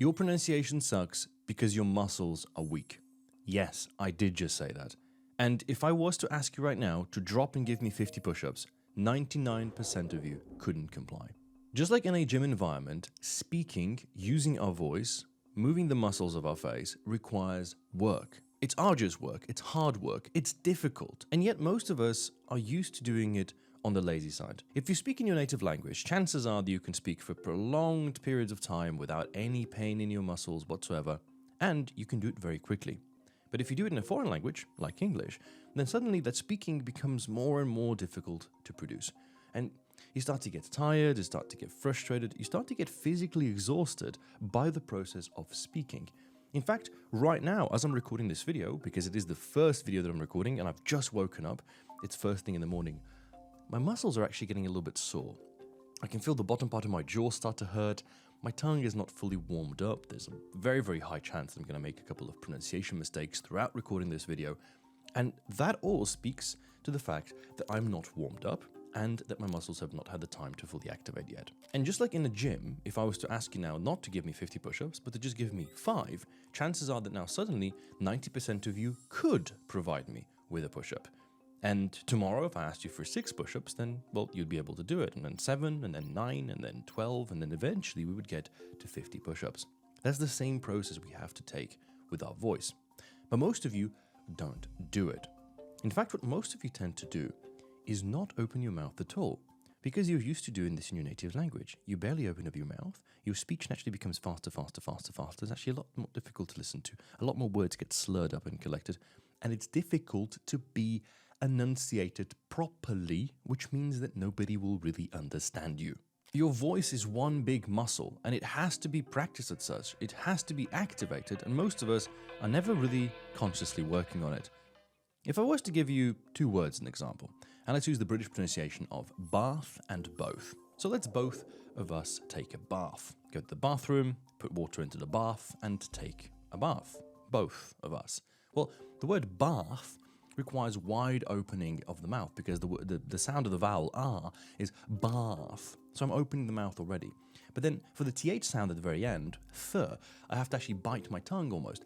Your pronunciation sucks because your muscles are weak. Yes, I did just say that. And if I was to ask you right now to drop and give me 50 push-ups, 99% of you couldn't comply. Just like in a gym environment, speaking, using our voice, moving the muscles of our face requires work. It's arduous work, it's hard work, it's difficult, and yet most of us are used to doing it on the lazy side. If you speak in your native language, chances are that you can speak for prolonged periods of time without any pain in your muscles whatsoever, and you can do it very quickly. But if you do it in a foreign language, like English, then suddenly that speaking becomes more and more difficult to produce. And you start to get tired, you start to get frustrated, you start to get physically exhausted by the process of speaking. In fact, right now, as I'm recording this video, because it is the first video that I'm recording and I've just woken up, it's first thing in the morning, my muscles are actually getting a little bit sore. I can feel the bottom part of my jaw start to hurt, my tongue is not fully warmed up, there's a very, very high chance that I'm going to make a couple of pronunciation mistakes throughout recording this video, and that all speaks to the fact that I'm not warmed up, and that my muscles have not had the time to fully activate yet. And just like in the gym, if I was to ask you now not to give me 50 push-ups, but to just give me 5, chances are that now suddenly 90% of you could provide me with a push-up. And tomorrow, if I asked you for 6 push-ups, then, well, you'd be able to do it. And then 7, and then 9, and then 12, and then eventually we would get to 50 push-ups. That's the same process we have to take with our voice. But most of you don't do it. In fact, what most of you tend to do is not open your mouth at all, because you're used to doing this in your native language. You barely open up your mouth, your speech naturally becomes faster. It's actually a lot more difficult to listen to. A lot more words get slurred up and collected, and it's difficult to be enunciated properly, which means that nobody will really understand you. Your voice is one big muscle, and it has to be practiced as such. It has to be activated, and most of us are never really consciously working on it. If I was to give you 2 words as an example, and let's use the British pronunciation of bath and both. So let's both of us take a bath. Go to the bathroom, put water into the bath, and take a bath. Both of us. Well, the word bath requires wide opening of the mouth because the sound of the vowel R is bath. So I'm opening the mouth already. But then for the TH sound at the very end, th, I have to actually bite my tongue almost.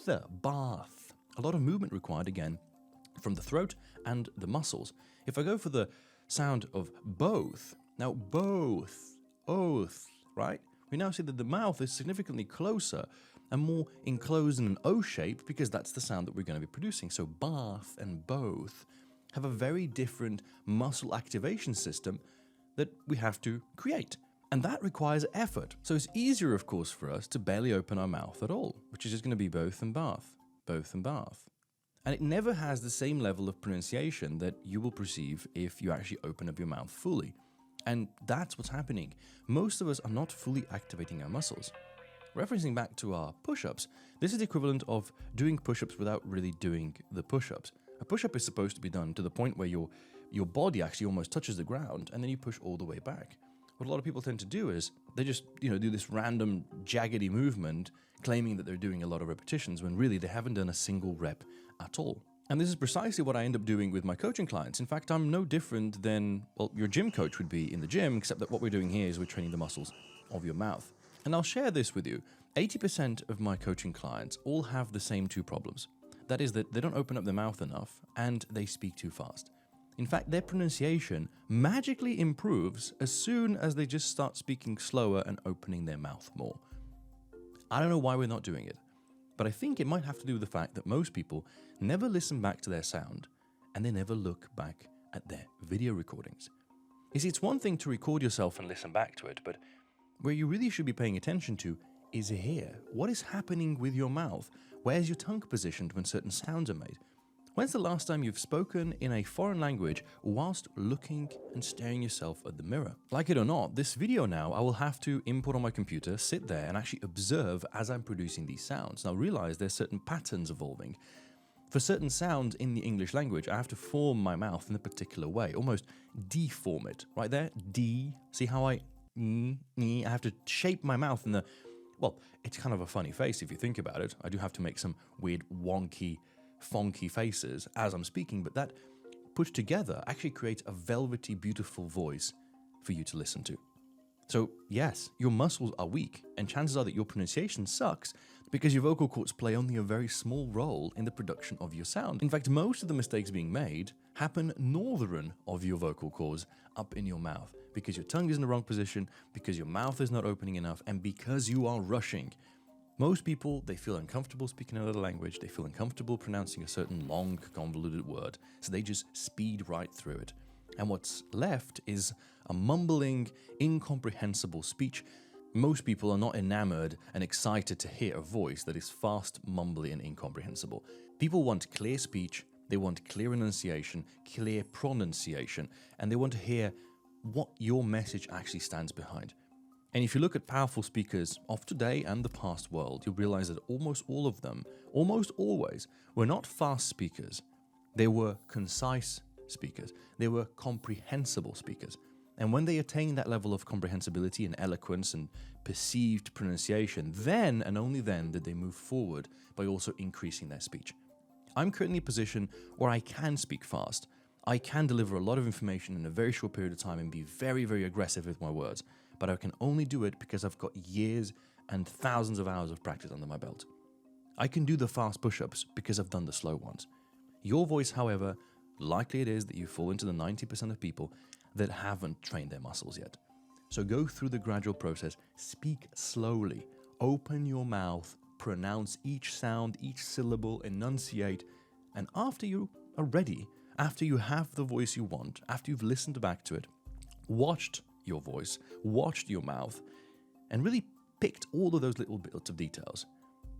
Th, bath. A lot of movement required again from the throat and the muscles. If I go for the sound of both, now both, oath, right? We now see that the mouth is significantly closer and more enclosed in an O shape because that's the sound that we're going to be producing. So bath and both have a very different muscle activation system that we have to create. And that requires effort. So it's easier, of course, for us to barely open our mouth at all, which is just going to be both and bath, both and bath. And it never has the same level of pronunciation that you will perceive if you actually open up your mouth fully. And that's what's happening. Most of us are not fully activating our muscles. Referencing back to our push-ups, this is the equivalent of doing push-ups without really doing the push-ups. A push-up is supposed to be done to the point where your body actually almost touches the ground and then you push all the way back. What a lot of people tend to do is they just, do this random jaggedy movement claiming that they're doing a lot of repetitions when really they haven't done a single rep at all. And this is precisely what I end up doing with my coaching clients. In fact, I'm no different than, well, your gym coach would be in the gym, except that what we're doing here is we're training the muscles of your mouth. And I'll share this with you. 80% of my coaching clients all have the same 2 problems. That is that they don't open up their mouth enough and they speak too fast. In fact, their pronunciation magically improves as soon as they just start speaking slower and opening their mouth more. I don't know why we're not doing it, but I think it might have to do with the fact that most people never listen back to their sound and they never look back at their video recordings. You see, it's one thing to record yourself and listen back to it, but where you really should be paying attention to is here. What is happening with your mouth? Where's your tongue positioned when certain sounds are made? When's the last time you've spoken in a foreign language whilst looking and staring yourself at the mirror? Like it or not, this video now I will have to input on my computer, sit there and actually observe as I'm producing these sounds. Now realize there's certain patterns evolving. For certain sounds in the English language, I have to form my mouth in a particular way, almost deform it. Right there, D. See how I have to shape my mouth in the, well, it's kind of a funny face if you think about it. I do have to make some weird wonky funky faces as I'm speaking, but that put together actually creates a velvety, beautiful voice for you to listen to. So, yes, your muscles are weak, and chances are that your pronunciation sucks because your vocal cords play only a very small role in the production of your sound. In fact, most of the mistakes being made happen northern of your vocal cords, up in your mouth, because your tongue is in the wrong position, because your mouth is not opening enough, and because you are rushing. Most people, they feel uncomfortable speaking another language, they feel uncomfortable pronouncing a certain long, convoluted word, so they just speed right through it. And what's left is a mumbling, incomprehensible speech. Most people are not enamored and excited to hear a voice that is fast, mumbly, and incomprehensible. People want clear speech, they want clear enunciation, clear pronunciation, and they want to hear what your message actually stands behind. And if you look at powerful speakers of today and the past world, you'll realize that almost all of them, almost always, were not fast speakers. They were concise speakers. They were comprehensible speakers. And when they attain that level of comprehensibility and eloquence and perceived pronunciation, then and only then did they move forward by also increasing their speech. I'm currently in a position where I can speak fast. I can deliver a lot of information in a very short period of time and be very, very aggressive with my words. But I can only do it because I've got years and thousands of hours of practice under my belt. I can do the fast push-ups because I've done the slow ones. Your voice, however, likely it is that you fall into the 90% of people that haven't trained their muscles yet. So go through the gradual process, speak slowly, open your mouth, pronounce each sound, each syllable, enunciate, and after you are ready, after you have the voice you want, after you've listened back to it, watched your voice, watched your mouth, and really picked all of those little bits of details,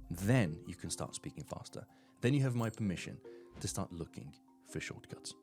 then you can start speaking faster. Then you have my permission to start looking for shortcuts.